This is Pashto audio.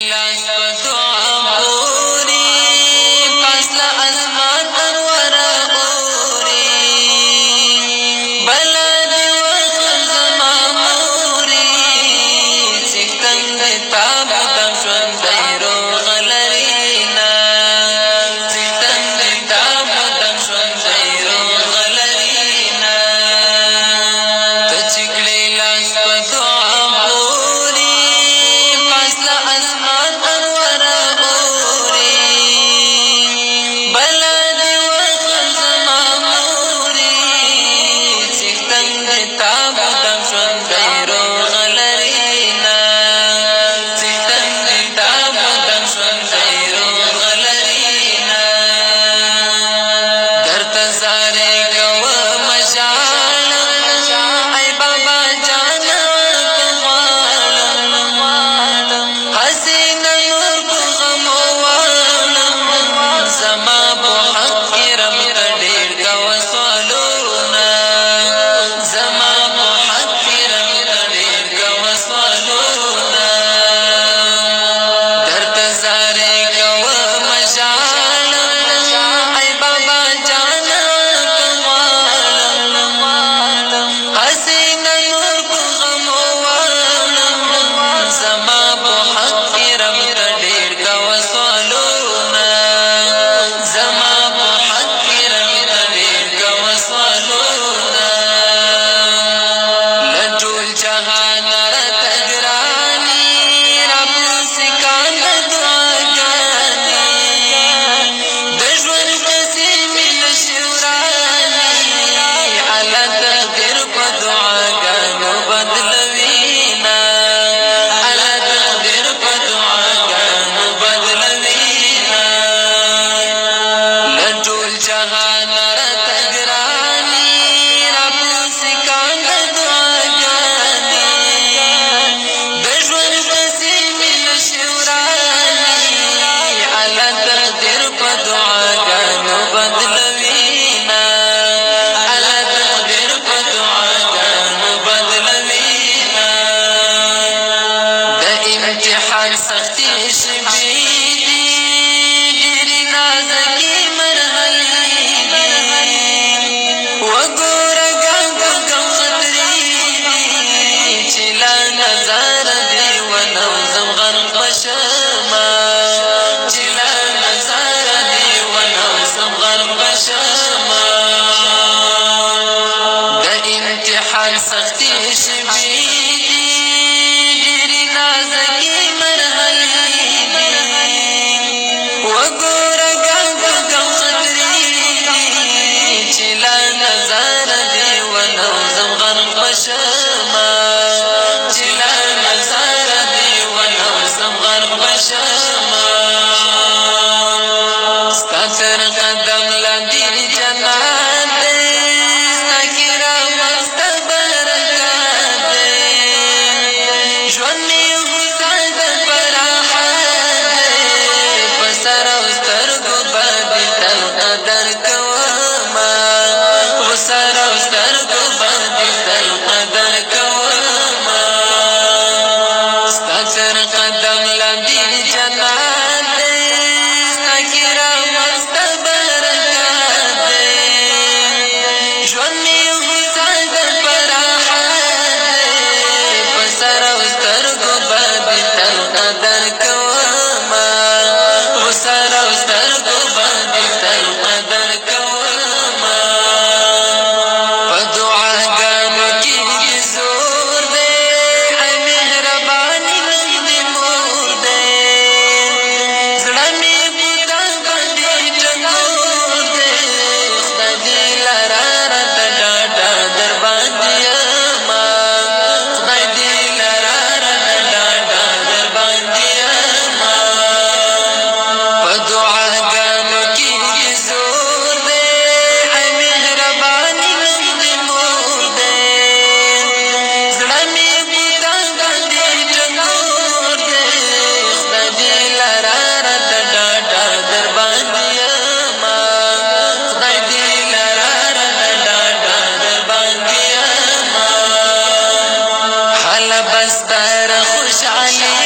لاس په دعا پوري فاصله اسمان انور اوري بلا دی وخت زما موري سکتن دی تاب دم شون دیرو غلرینا سکتن دی تاب دم شون دیرو غلرینا تچکلی لاس په دعا پوري فاصله اسمان انور اوري بلا دی وخت زما موري سکتن دی تاب دم شون دیرو غلرینا سکتن دی تاب دم شون دیرو غلرینا درته زارې کوم ژاړم ای بابا جانا غواړم حسینه نور په غمو واړم زما په حق کې رب ته ډېر کوه سوالونه زما په حق کې رب ته ډېر کوه سوالونه درته زارې کوم ژاړم ای بابا جانا غواړم حسینه نور په غمو واړم زما په حق کې رب ته ډېر کوه سوالونه زما په حق کې رب ته ډېر کوه سوالونه له ټول جهان راته ګرانې راپسې کاندي دعاګانې د ژوند قصې مې نشي ورانې الله تقدیر په دعاګانو بدلوينا الله تقدیر په دعاګانو بدلوينا له ټول جهان راته ګرانې راپسې کاندي دعاګانې د ژوند قصې مې نشي ورانې الله تقدیر په دعاګانو بدلوينا الله تقدیر په دعاګانو بدلوينا د امتحان سختي شپې دي ډېرې نازکې مرحلې دي وګوره ګام په ګام خطرې دي چې لا نظر دې ونوزم غرق به شمه چې لا نظر دې ونوزم غرق به شمه د امتحان سختي شپې دي ډېرې نازکې مرحلې دي وګوره ګام په ګام خطرې دي چې لا نظر دې ونوزم غرق به شمه چې لا نظر دې ونوزم غرق به شمه ستا تر قدم لاندې جنت دی ستا کرامت ستا برکات دی ژوند مې هوسا د فراحت دی په سر او سترګو باندې تل قدر کومه په سر او سترګو باندې تل قدر کومه ستا تر قدم لاندې جنت دی ستا کرامت ستا برکات دی ژوند مې هوسا د فراحت دی په سر او سترګو باندې تل قدر کومه په سر او سترګو باندې تل قدر کومه په دعاګانو کې دې زور دی ای مهرباني نوم دې مور دی زړه مې په تا باندې ټنګور دی خدای دې لاره راته ډاډه در باندې یمه خدای دې لاره راته ډاډه در باندې یمه په دعاګانو کې دې زور دی ای مهرباني نوم دې مور دی زړه مې په تا باندې ټنګور دی خدای دې لاره راته ډاډه در باندې یمه خدای دې لاره راته ډاډه در باندې یمه هله بس در خوشحالي